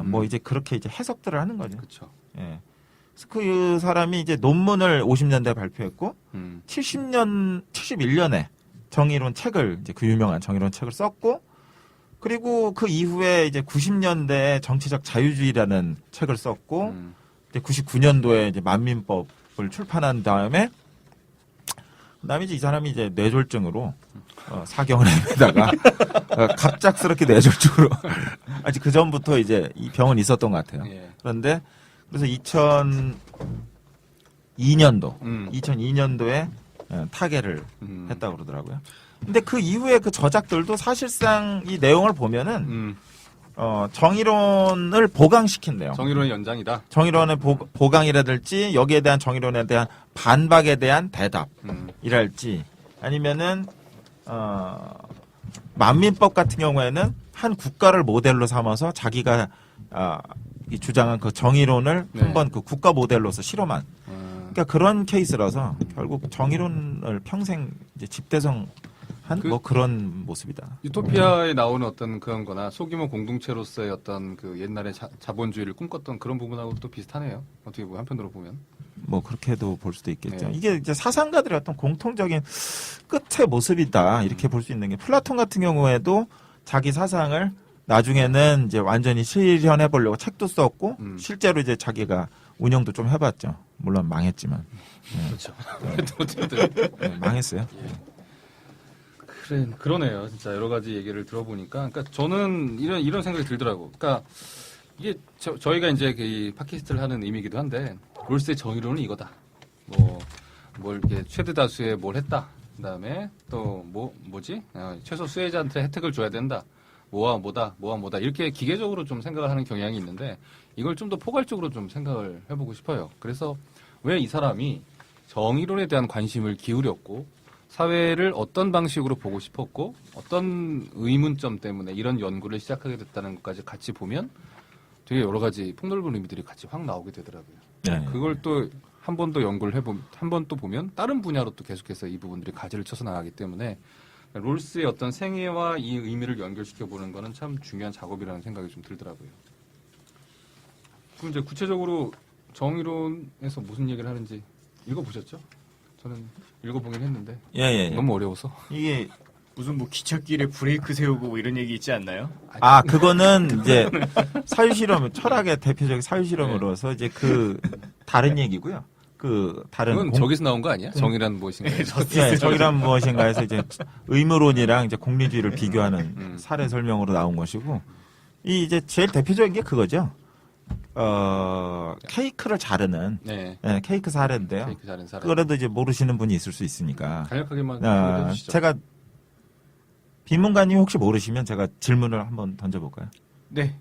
뭐 이제 그렇게 이제 해석들을 하는 거죠. 그렇죠. 예. 그래서 그 사람이 이제 논문을 50년대에 발표했고 71년에 정의론 책을 이제 그 유명한 정의론 책을 썼고 그리고 그 이후에 이제 90년대에 정치적 자유주의라는 책을 썼고 이제 99년도에 이제 만민법을 출판한 다음에 그다음에 이제 이 사람이 이제 뇌졸중으로 사경을 헤매다가 갑작스럽게 뇌졸중으로 아직 그 전부터 이제 이 병은 있었던 것 같아요. 예. 그런데 그래서 2002년도에 타계를 했다고 그러더라고요. 근데 그 이후에 그 저작들도 사실상 이 내용을 보면은 정의론을 보강시킨대요. 정의론의 연장이다. 정의론의 보강이라든지 여기에 대한 정의론에 대한 반박에 대한 대답이랄지 아니면은 만민법 같은 경우에는 한 국가를 모델로 삼아서 자기가 이 주장한 그 정의론을 네. 한번 그 국가 모델로서 실험한 그러니까 그런 케이스라서 결국 정의론을 평생 이제 집대성한 뭐 그런 모습이다. 유토피아에 나오는 어떤 그런 거나 소규모 공동체로서의 어떤 그 옛날에 자본주의를 꿈꿨던 그런 부분하고 또 비슷하네요. 어떻게 보면 한편으로 보면. 뭐 그렇게도 볼 수도 있겠죠. 네. 이게 이제 사상가들의 어떤 공통적인 끝의 모습이다 이렇게 볼 수 있는 게 플라톤 같은 경우에도 자기 사상을 나중에는 이제 완전히 실현해 보려고 책도 썼고 실제로 이제 자기가 운영도 좀 해봤죠. 물론 망했지만. 그렇죠. 어쨌든 네, 망했어요. 그러네요. 진짜 여러 가지 얘기를 들어보니까, 그러니까 저는 이런 생각이 들더라고. 그러니까 이게 저희가 이제 이 팟캐스트를 하는 의미이기도 한데, 롤스의 정의론은 이거다. 뭘 이렇게 최대 다수의 뭘 했다. 그다음에 또 뭐지? 최소 수혜자한테 혜택을 줘야 된다. 뭐와 뭐다 이렇게 기계적으로 좀 생각을 하는 경향이 있는데 이걸 좀 더 포괄적으로 좀 생각을 해보고 싶어요. 그래서 왜 이 사람이 정의론에 대한 관심을 기울였고 사회를 어떤 방식으로 보고 싶었고 어떤 의문점 때문에 이런 연구를 시작하게 됐다는 것까지 같이 보면 되게 여러 가지 폭넓은 의미들이 같이 확 나오게 되더라고요. 네. 그걸 또 한 번 더 연구를 한 번 또 보면 다른 분야로 또 계속해서 이 부분들이 가지를 쳐서 나가기 때문에 롤스의 어떤 생애와 이 의미를 연결시켜 보는 거는 참 중요한 작업이라는 생각이 좀 들더라고요. 그럼 이제 구체적으로 정의론에서 무슨 얘기를 하는지 읽어보셨죠? 저는 읽어보긴 했는데 예. 너무 어려워서. 이게 무슨 뭐 기찻길에 브레이크 세우고 뭐 이런 얘기 있지 않나요? 그거는 이제 사유실험 철학의 대표적인 사유실험으로서 이제 그 다른 얘기고요. 그 다른 그건 저기서 나온 거 아니야? 정의란 무엇인가? 예, 정의란 무엇인가에서 이제 의무론이랑 이제 공리주의를 비교하는 사례 설명으로 나온 것이고 이 이제 제일 대표적인 게 그거죠. 케이크를 자르는 네. 예, 케이크 사례인데요. 케이크 자른 사람. 그거라도 이제 모르시는 분이 있을 수 있으니까. 간략하게만 설명해 주시죠. 제가 비문가님 혹시 모르시면 제가 질문을 한번 던져볼까요? 네,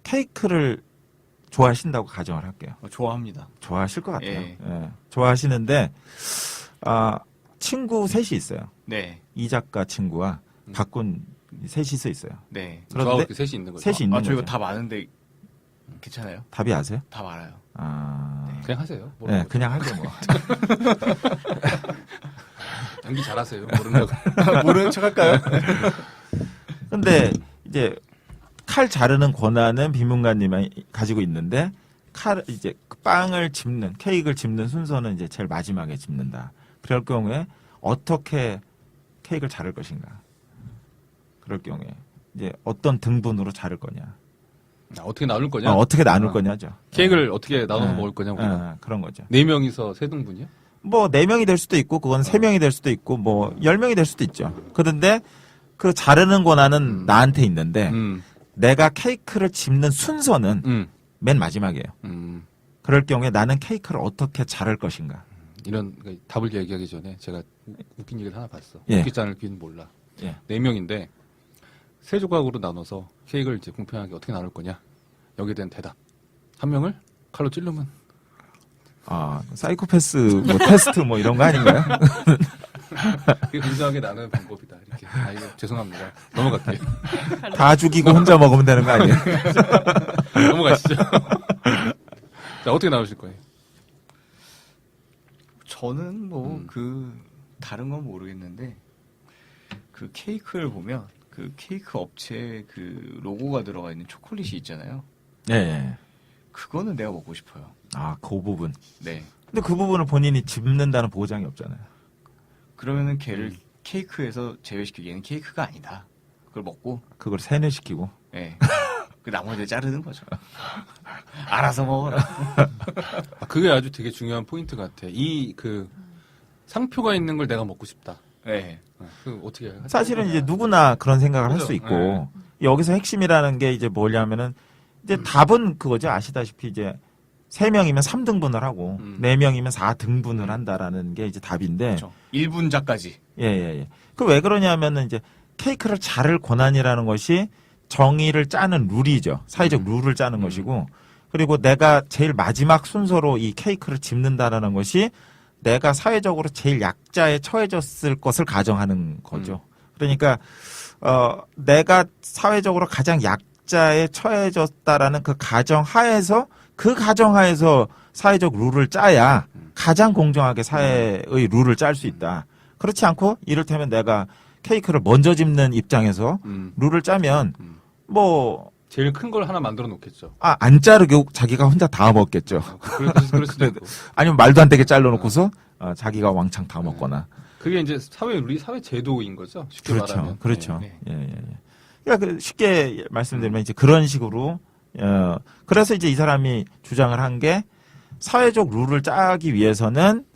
케이크를 좋아하신다고 가정을 할게요. 좋아합니다. 좋아하실 것 같아요. 예. 예, 좋아하시는데 친구 셋이 있어요. 네, 이 작가 친구와 박군 셋이서 있어요. 네. 그런데 저하고 이렇게 셋이 있는 거죠. 셋이 있는 저 이거 거죠. 답 아는데 괜찮아요? 답이 아세요? 답 알아요. 그냥 하세요. 네, 그냥 하죠 뭐. 연기 잘하세요. 모르는 거. 모르는 척 할까요? 근데 이제 칼 자르는 권한은 비문가님이 가지고 있는데 이제 빵을 집는 케이크를 집는 순서는 이제 제일 마지막에 집는다. 그럴 경우에 어떻게 케이크를 자를 것인가? 그럴 경우에 이제 어떤 등분으로 자를 거냐? 어떻게 나눌 거냐? 어떻게 나눌 거냐죠. 케이크를 어떻게 나눠서 네. 먹을 거냐고. 그런 거죠. 4명이서 세 등분이요? 뭐 4명이 될 수도 있고 그건 3명이 될 수도 있고 뭐 10명이 될 수도 있죠. 그런데 그 자르는 권한은 나한테 있는데 내가 케이크를 집는 순서는 맨 마지막이에요. 그럴 경우에 나는 케이크를 어떻게 자를 것인가. 이런 그러니까 답을 얘기하기 전에 제가 웃긴 얘기를 하나 봤어. 예. 웃기지 않을 귀는 몰라. 예. 4명인데 세 조각으로 나눠서 케이크를 이제 공평하게 어떻게 나눌 거냐. 여기에 대한 대답. 한 명을 칼로 찌르면 사이코패스 뭐 테스트 뭐 이런 거 아닌가요? 그게 공정하게 나누는 방법이다. 이렇게. 이거 죄송합니다. 넘어갈게요. 다 죽이고 혼자 먹으면 되는 거 아니에요? 넘어가시죠. 자, 어떻게 나누실 거예요? 저는 뭐 다른 건 모르겠는데 그 케이크를 보면 그 케이크 업체 그 로고가 들어가 있는 초콜릿이 있잖아요. 예, 예. 그거는 내가 먹고 싶어요. 아, 그 부분. 네. 근데 그 부분을 본인이 집는다는 보장이 없잖아요. 그러면은 걔를 케이크에서 제외시키고 얘는 케이크가 아니다. 그걸 먹고, 그걸 세뇌시키고. 예. 그 나머지 자르는 거죠. 알아서 먹어라. 그게 아주 되게 중요한 포인트 같아. 이 그 상표가 있는 걸 내가 먹고 싶다. 예. 그 어떻게 해요? 사실은 이제 누구나 그런 생각을 할 그죠? 수 있고 여기서 핵심이라는 게 이제 뭐냐면은 이제 답은 그거죠. 아시다시피 이제 3명이면 3등분을 하고 4명이면 4등분을 한다라는 게 이제 답인데 그렇죠. 1분자까지. 예, 예, 예. 그 왜 그러냐면은 이제 케이크를 자를 권한이라는 것이 정의를 짜는 룰이죠. 사회적 룰을 짜는 것이고 그리고 내가 제일 마지막 순서로 이 케이크를 집는다라는 것이 내가 사회적으로 제일 약자에 처해졌을 것을 가정하는 거죠. 그러니까 내가 사회적으로 가장 약자에 처해졌다라는 그 가정하에서 사회적 룰을 짜야 가장 공정하게 사회의 룰을 짤 수 있다. 그렇지 않고 이를테면 내가 케이크를 먼저 집는 입장에서 룰을 짜면 뭐 제일 큰 걸 하나 만들어 놓겠죠. 안 자르고 자기가 혼자 다 먹겠죠. 그럴 수도 있고. 아니면 말도 안 되게 잘라놓고서 자기가 왕창 다 먹거나. 그게 이제 사회 룰이 사회 제도인 거죠. 쉽게 그렇죠, 말하면. 그렇죠. 네. 예, 예, 예. 그러니까 쉽게 말씀드리면 이제 그런 식으로 그래서 이제 이 사람이 주장을 한 게 사회적 룰을 짜기 위해서는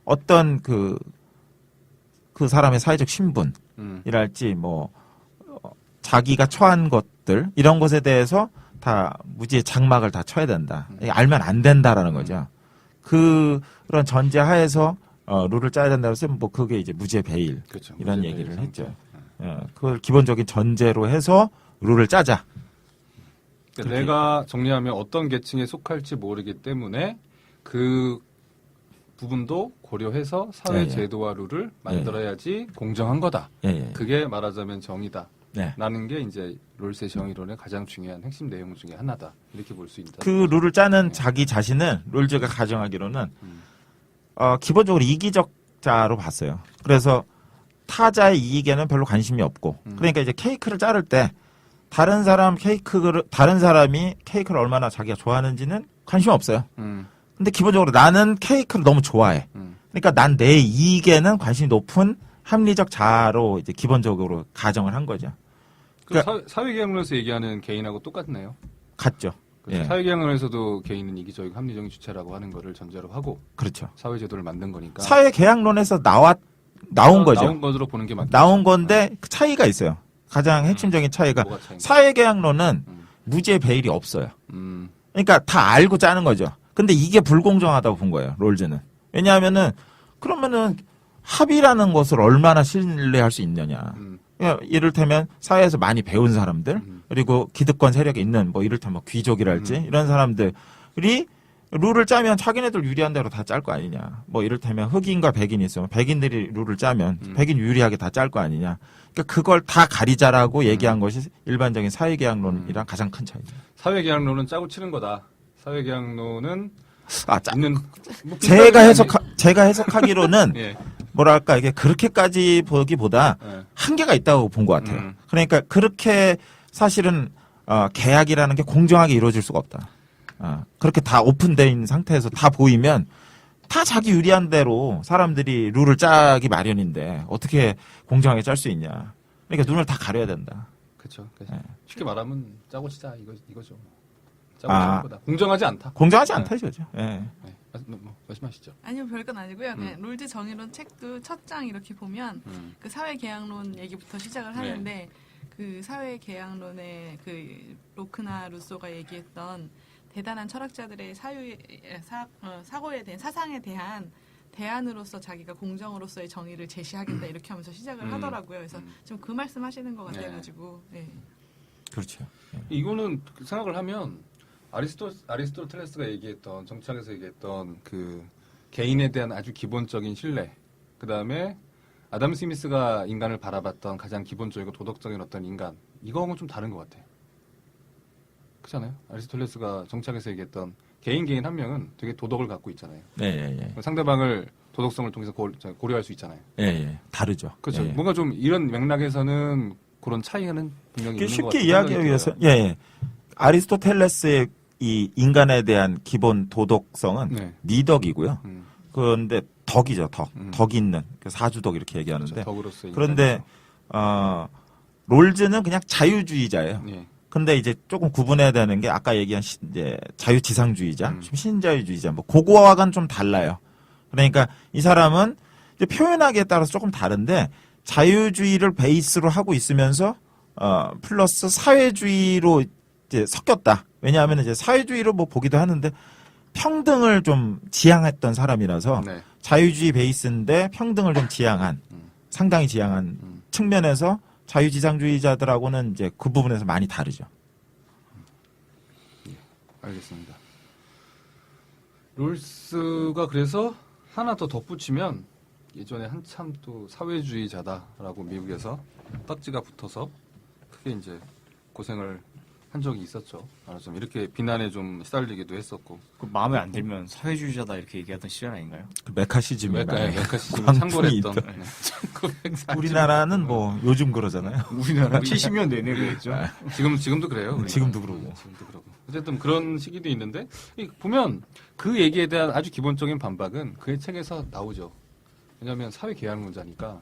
어떤 그 사람의 사회적 신분이랄지 뭐 자기가 처한 것들 이런 것에 대해서 다 무지의 장막을 다 쳐야 된다. 알면 안 된다라는 거죠. 그런 전제하에서 룰을 짜야 된다고 해서 뭐 그게 이제 무지의 베일 그렇죠. 이런 무죄 얘기를 베일 했죠. 그걸 기본적인 전제로 해서 룰을 짜자. 그러니까 내가 정리하면 어떤 계층에 속할지 모르기 때문에 그 부분도 고려해서 사회 예, 예. 제도와 룰을 만들어야지 공정한 거다. 예, 예. 그게 말하자면 정의다. 네. 라는 게 이제 롤스의 정의론의 가장 중요한 핵심 내용 중에 하나다. 이렇게 볼 수 있다. 그 룰을 짜는 자기 자신은 롤즈가 가정하기로는 기본적으로 이기적자로 봤어요. 그래서 타자의 이익에는 별로 관심이 없고 그러니까 이제 케이크를 자를 때 다른 사람이 케이크를 얼마나 자기가 좋아하는지는 관심 없어요. 근데 기본적으로 나는 케이크를 너무 좋아해. 그러니까 난 내 이익에는 관심이 높은 합리적 자로 이제 기본적으로 가정을 한 거죠. 그 사회계약론에서 얘기하는 개인하고 똑같네요. 같죠. 그렇죠? 예. 사회계약론에서도 개인은 이기적이고 합리적인 주체라고 하는 거를 전제로 하고 그렇죠. 사회제도를 만든 거니까 사회계약론에서 나온 거죠. 나온 것으로 보는 게 맞죠. 나온 건데 그 차이가 있어요. 가장 핵심적인 차이가 뭐가 차이인가? 사회계약론은 무죄 베일이 없어요. 음, 그러니까 다 알고 짜는 거죠. 근데 이게 불공정하다고 본 거예요. 롤즈는. 왜냐하면은 그러면은 합의라는 것을 얼마나 신뢰할 수 있느냐. 그러니까 이를테면 사회에서 많이 배운 사람들 그리고 기득권 세력에 있는 뭐 이를테면 뭐 귀족이랄지 이런 사람들이 룰을 짜면 자기네들 유리한 대로 다 짤 거 아니냐. 뭐 이를테면 흑인과 백인이 있으면 백인들이 룰을 짜면 백인 유리하게 다 짤 거 아니냐. 그러니까 그걸 다 가리자라고 얘기한 것이 일반적인 사회계약론이랑 가장 큰 차이죠. 사회계약론은 짜고 치는 거다. 사회계약론은 짜. 있는 뭐 제가 해석하기로는 예. 뭐랄까 이게 그렇게까지 보기보다 예. 한계가 있다고 본 것 같아요. 그러니까 그렇게 사실은 계약이라는 게 공정하게 이루어질 수가 없다. 그렇게 다 오픈된 상태에서 다 보이면 다 자기 유리한 대로 사람들이 룰을 짜기 마련인데 어떻게 공정하게 짤 수 있냐. 그러니까 눈을 다 가려야 된다. 그렇죠. 예. 쉽게 말하면 짜고 치자 이거죠. 짜고 치는 거다. 공정하지 않다. 공정하지 않다 이거죠. 예. 네. 말씀하시죠. 아니요, 별건 아니고요. 그냥 롤즈 정의론 책도 첫 장 이렇게 보면 그 사회계약론 얘기부터 시작을 하는데 그 사회계약론의 그 로크나 루소가 얘기했던 대단한 철학자들의 사고에 대한 사상에 대한 대안으로서 자기가 공정으로서의 정의를 제시하겠다 이렇게 하면서 시작을 하더라고요. 그래서 좀 그 말씀하시는 것 같아가지고. 네. 그렇죠. 이거는 생각을 하면 아리스토텔레스가 얘기했던 정치학에서 얘기했던 그 개인에 대한 아주 기본적인 신뢰, 그 다음에 아담 스미스가 인간을 바라봤던 가장 기본적이고 도덕적인 어떤 인간, 이거하고는 좀 다른 것 같아. 그렇잖아요. 아리스토텔레스가 정치학에서 얘기했던 개인 한 명은 되게 도덕을 갖고 있잖아요. 네. 상대방을 도덕성을 통해서 고려할 수 있잖아요. 예. 다르죠. 그렇죠. 예. 뭔가 좀 이런 맥락에서는 그런 차이는 분명히 있는 것 쉽게 같아요. 이야기하기 위해서 아리스토텔레스의 이 인간에 대한 기본 도덕성은 네. 미덕이고요. 음. 그런데 덕이죠, 덕. 음. 덕이 있는 사주덕 이렇게 얘기하는데. 그렇죠. 덕으로서 그런데 롤즈는 그냥 자유주의자예요. 예. 근데 이제 조금 구분해야 되는 게 아까 얘기한 이제 자유지상주의자, 음. 좀 신자유주의자, 뭐 그거와는 좀 달라요. 그러니까 이 사람은 이제 표현하기에 따라서 조금 다른데 자유주의를 베이스로 하고 있으면서 플러스 사회주의로 이제 섞였다. 왜냐하면 이제 사회주의로 뭐 보기도 하는데 평등을 좀 지향했던 사람이라서 네. 자유주의 베이스인데 평등을 좀 지향한 상당히 지향한 측면에서 자유지상주의자들하고는 이제 그 부분에서 많이 다르죠. 알겠습니다. 롤스가 그래서 하나 더 덧붙이면 예전에 한참 또 사회주의자다라고 미국에서 딱지가 붙어서 크게 이제 고생을 한 적이 있었죠. 좀 이렇게 비난에 좀 시달리기도 했었고. 그 마음에 안 들면 사회주의자다 이렇게 얘기하던 시절 아닌가요? 그 메카시즘인가요? 메카시즘을 광풍이 창궐했던 있던. 1940. 우리나라는 뭐 요즘 그러잖아요. 우리나라 70년 내내 그랬죠. 지금도 그래요. 우리가. 지금도 그러고. 지금도 그러고. 어쨌든 그런 시기도 있는데 보면 그 얘기에 대한 아주 기본적인 반박은 그의 책에서 나오죠. 왜냐하면 사회 계약론자니까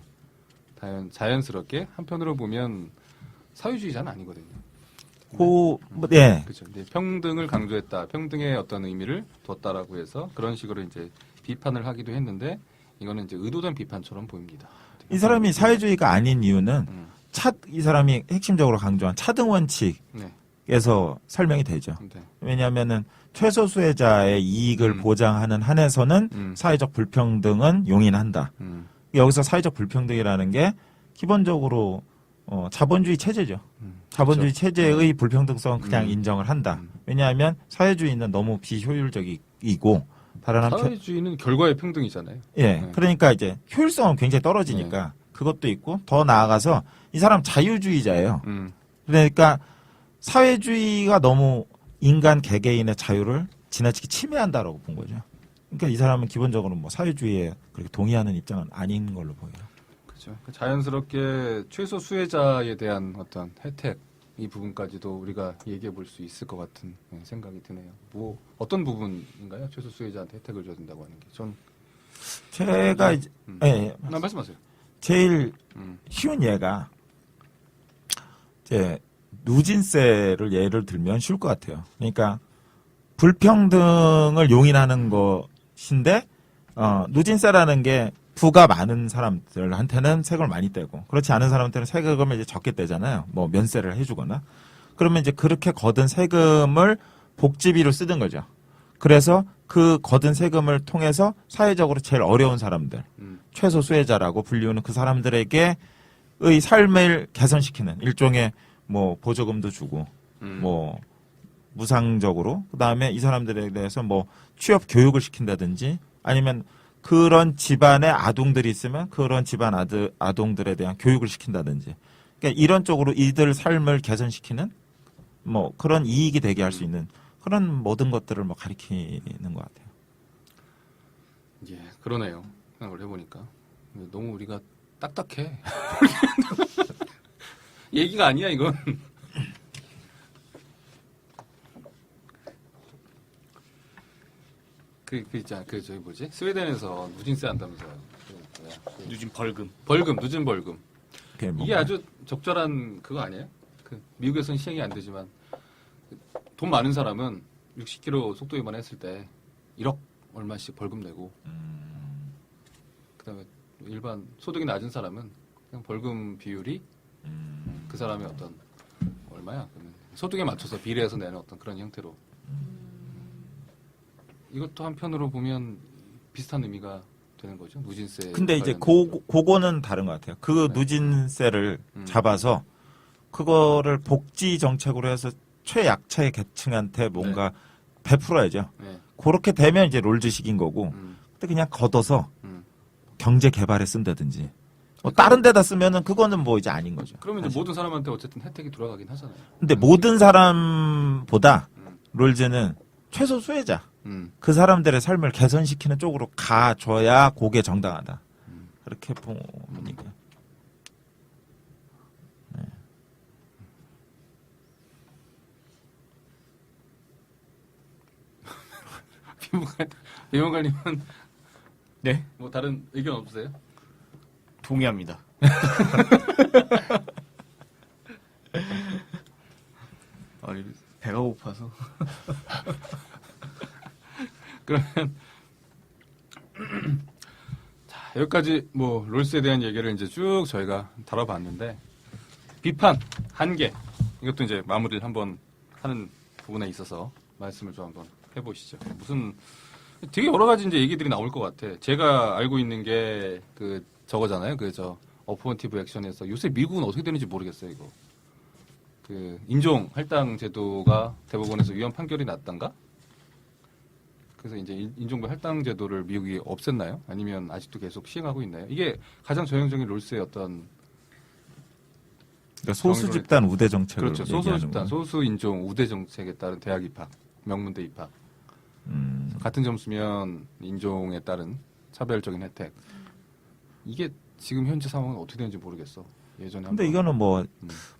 자연스럽게 한편으로 보면 사회주의자는 아니거든요. 네. 그렇죠. 평등을 강조했다. 평등의 어떤 의미를 뒀다라고 해서 그런 식으로 이제 비판을 하기도 했는데 이거는 이제 의도된 비판처럼 보입니다. 이 사람이 사회주의가 아닌 이유는 음. 이 사람이 핵심적으로 강조한 차등 원칙에서 네. 설명이 되죠. 네. 왜냐하면은 최소 수혜자의 이익을 보장하는 한에서는 사회적 불평등은 용인한다. 여기서 사회적 불평등이라는 게 기본적으로 자본주의 체제죠. 자본주의 그렇죠. 체제의 불평등성은 그냥 인정을 한다. 왜냐하면 사회주의는 너무 비효율적이고 다른 한편 사회주의는 결과의 평등이잖아요. 예, 네. 그러니까 이제 효율성은 굉장히 떨어지니까 그것도 있고 더 나아가서 이 사람 자유주의자예요. 그러니까 사회주의가 너무 인간 개개인의 자유를 지나치게 침해한다라고 본 거죠. 그러니까 이 사람은 기본적으로 뭐 사회주의에 그렇게 동의하는 입장은 아닌 걸로 보여요. 그렇죠. 자연스럽게 최소 수혜자에 대한 어떤 혜택 이 부분까지도 우리가 얘기해 볼 수 있을 것 같은 생각이 드네요. 뭐 어떤 부분인가요? 최소 수혜자한테 혜택을 줘야 된다고 하는 게. 전 제가 이제 예, 나 말씀하세요. 제일 쉬운 예가 이제 누진세를 예를 들면 쉬울 것 같아요. 그러니까 불평등을 용인하는 것인데 누진세라는 게 부가 많은 사람들한테는 세금을 많이 떼고 그렇지 않은 사람한테는 세금을 이제 적게 떼잖아요. 뭐 면세를 해주거나 그러면 이제 그렇게 거둔 세금을 복지비로 쓰는 거죠. 그래서 그 거둔 세금을 통해서 사회적으로 제일 어려운 사람들, 최소 수혜자라고 불리우는 그 사람들에게의 삶을 개선시키는 일종의 뭐 보조금도 주고 뭐 무상적으로 그다음에 이 사람들에 대해서 뭐 취업 교육을 시킨다든지 아니면 그런 집안에 아동들이 있으면 그런 집안 아동들에 대한 교육을 시킨다든지 그러니까 이런 쪽으로 이들 삶을 개선시키는 뭐 그런 이익이 되게 할 수 있는 그런 모든 것들을 뭐 가리키는 것 같아요. 예, 그러네요. 생각을 해보니까 너무 우리가 딱딱해. 얘기가 아니야 이건. 저기 뭐지? 스웨덴에서 누진세 한다면서요. 누진 벌금. 누진 벌금. 그게 이게 아주 적절한 그거 아니에요? 미국에서는 시행이 안 되지만 돈 많은 사람은 60km 속도 위반했을 때 1억 얼마씩 벌금 내고 그다음에 일반 소득이 낮은 사람은 그냥 벌금 비율이 그 사람의 어떤 얼마야? 그러면 소득에 맞춰서 비례해서 내는 어떤 그런 형태로 이것도 한편으로 보면 비슷한 의미가 되는 거죠. 누진세. 근데 이제 관련된 그거는 다른 것 같아요. 그 네. 누진세를 잡아서 그거를 복지 정책으로 해서 최약차의 계층한테 뭔가 베풀어야죠. 네. 그렇게 되면 이제 롤즈식인 거고, 근데 그냥 걷어서 경제 개발에 쓴다든지, 뭐 다른 데다 쓰면은 그거는 뭐 이제 아닌 거죠. 그러면 이제 사실. 모든 사람한테 어쨌든 혜택이 돌아가긴 하잖아요. 근데 모든 사람보다 롤즈는 최소 수혜자, 그 사람들의 삶을 개선시키는 쪽으로 가줘야 그게 정당하다. 그렇게 보니까. 김원관님은 네, 뭐 다른 의견 없으세요? 동의합니다. 배가 고파서. 그러면 자, 여기까지 뭐 롤스에 대한 얘기를 이제 쭉 저희가 다뤄봤는데 비판 한계 이것도 이제 마무리를 한번 하는 부분에 있어서 말씀을 좀 한번 해보시죠. 무슨 되게 여러 가지 이제 얘기들이 나올 것 같아. 제가 알고 있는 게 그 저거잖아요. 그 저 어퍼먼티브 액션에서 요새 미국은 어떻게 되는지 모르겠어요. 이거 그 인종 할당 제도가 대법원에서 위헌 판결이 났던가? 그래서 이제 인종부 할당 제도를 미국이 없앴나요? 아니면 아직도 계속 시행하고 있나요? 이게 가장 전형적인 롤스의 어떤 그러니까 소수 집단 우대 정책을 그렇죠. 소수 얘기하는 집단, 거예요. 소수 인종 우대 정책에 따른 대학 입학, 명문대 입학. 같은 점수면 인종에 따른 차별적인 혜택. 이게 지금 현재 상황은 어떻게 되는지 모르겠어. 예전에 근데 한번. 이거는 뭐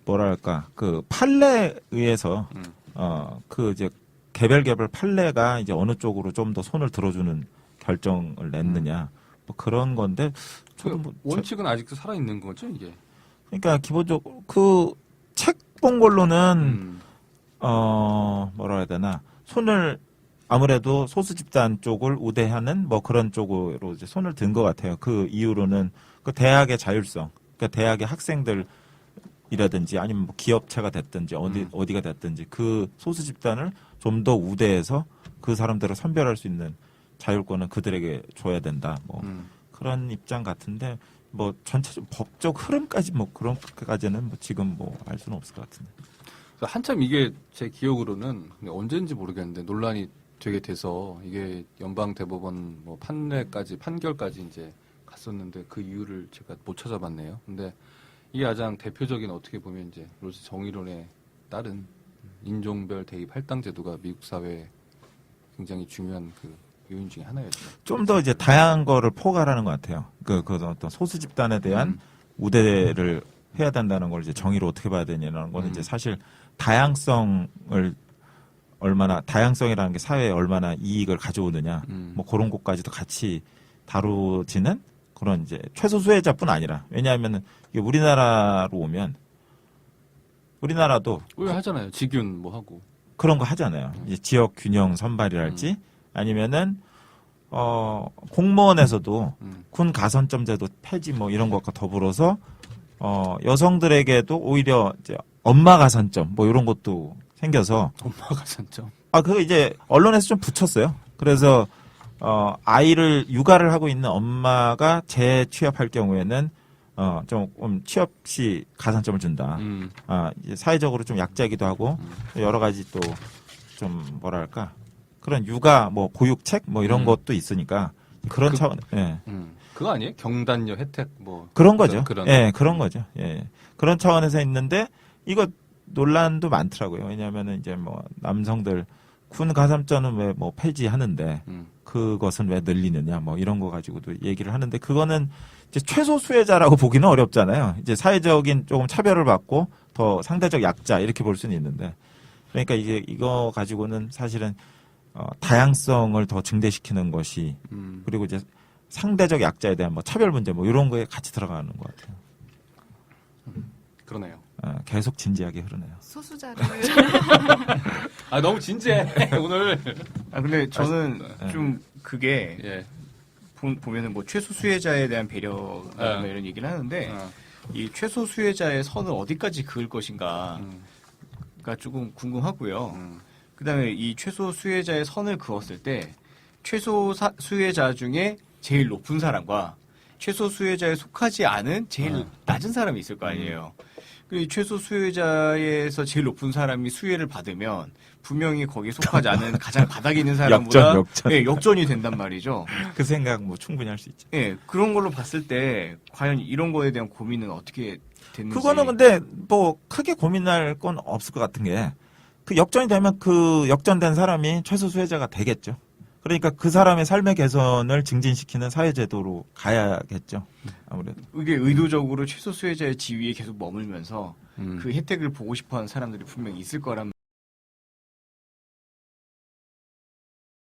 뭐랄까 그 판례에 의해서 그 이제 개별 판례가 이제 어느 쪽으로 좀 더 손을 들어주는 결정을 냈느냐 뭐 그런 건데 저도 뭐 원칙은 아직도 살아 있는 거죠, 이게. 그러니까 기본적으로 그 책 본 걸로는 뭐라 해야 되나 손을 아무래도 소수 집단 쪽을 우대하는 뭐 그런 쪽으로 이제 손을 든 것 같아요. 그 이유로는 그 대학의 자율성, 그러니까 대학의 학생들이라든지 아니면 뭐 기업체가 됐든지 어디가 됐든지 그 소수 집단을 좀 더 우대해서 그 사람들을 선별할 수 있는 자율권은 그들에게 줘야 된다. 뭐 그런 입장 같은데 뭐 전체적 법적 흐름까지 뭐 그런까지는 뭐 지금 뭐 알 수는 없을 것 같은데. 한참 이게 제 기억으로는 근데 언제인지 모르겠는데 논란이 되게 돼서 이게 연방 대법원 뭐 판결까지 이제 갔었는데 그 이유를 제가 못 찾아봤네요. 근데 이게 가장 대표적인 어떻게 보면 이제 롤스 정의론에 따른 인종별 대입 할당 제도가 미국 사회에 굉장히 중요한 그 요인 중에 하나였죠. 좀 더 이제 다양한 거를 포괄하는 것 같아요. 그 어떤 소수 집단에 대한 우대를 해야 된다는 걸 이제 정의로 어떻게 봐야 되냐는 거는 이제 사실 다양성이라는 게 사회에 얼마나 이익을 가져오느냐, 뭐 그런 것까지도 같이 다루지는 그런 이제 최소 수혜자뿐 아니라 왜냐하면은 이게 우리나라로 오면 우리나라도 왜 하잖아요. 직윤 뭐 하고. 그런 거 하잖아요. 이제 지역 균형 선발이랄지 아니면은 공무원에서도 군 가산점 제도 폐지 뭐 이런 것과 더불어서 여성들에게도 오히려 이제 엄마 가산점 뭐 이런 것도 생겨서 엄마가 산점. 그거 이제 언론에서 좀 붙였어요. 그래서 아이를 육아를 하고 있는 엄마가 재취업할 경우에는 좀 취업 시 가산점을 준다. 이제 사회적으로 좀 약자이기도 하고 여러 가지 또 좀 뭐랄까 그런 육아 뭐 보육책 뭐 이런 것도 있으니까 그런 차원 예. 그거 아니에요? 경단녀 혜택 뭐 그런 거죠. 그런 예, 그런 거죠. 예. 그런 차원에서 있는데 이거 논란도 많더라고요. 왜냐하면은 이제 뭐 남성들 군 가산점은 왜 뭐 폐지하는데 그것은 왜 늘리느냐 뭐 이런 거 가지고도 얘기를 하는데 그거는 이제 최소 수혜자라고 보기는 어렵잖아요. 이제 사회적인 조금 차별을 받고 더 상대적 약자 이렇게 볼 수는 있는데 그러니까 이제 이거 가지고는 사실은 다양성을 더 증대시키는 것이 그리고 이제 상대적 약자에 대한 뭐 차별 문제 뭐 이런 거에 같이 들어가는 것 같아요. 그러네요. 계속 진지하게 흐르네요. 소수자를 너무 진지해 오늘. 근데 저는 좀 그게 예. 보면은 뭐 최소 수혜자에 대한 배려나 이런 얘기를 하는데 이 최소 수혜자의 선을 어디까지 그을 것인가가 조금 궁금하고요. 그다음에 이 최소 수혜자의 선을 그었을 때 최소 수혜자 중에 제일 높은 사람과 최소 수혜자에 속하지 않은 제일 낮은 사람이 있을 거 아니에요. 그 최소 수혜자에서 제일 높은 사람이 수혜를 받으면 분명히 거기에 속하지 않은 가장 바닥에 있는 사람보다 역전. 예, 역전이 된단 말이죠. 그 생각 뭐 충분히 할 수 있죠. 예, 그런 걸로 봤을 때 과연 이런 거에 대한 고민은 어떻게 됐는지. 그거는 근데 뭐 크게 고민할 건 없을 것 같은 게 그 역전이 되면 그 역전된 사람이 최소 수혜자가 되겠죠. 그러니까 그 사람의 삶의 개선을 증진시키는 사회제도로 가야겠죠. 아무래도. 이게 의도적으로 최소 수혜자의 지위에 계속 머물면서 그 혜택을 보고 싶어하는 사람들이 분명히 있을 거란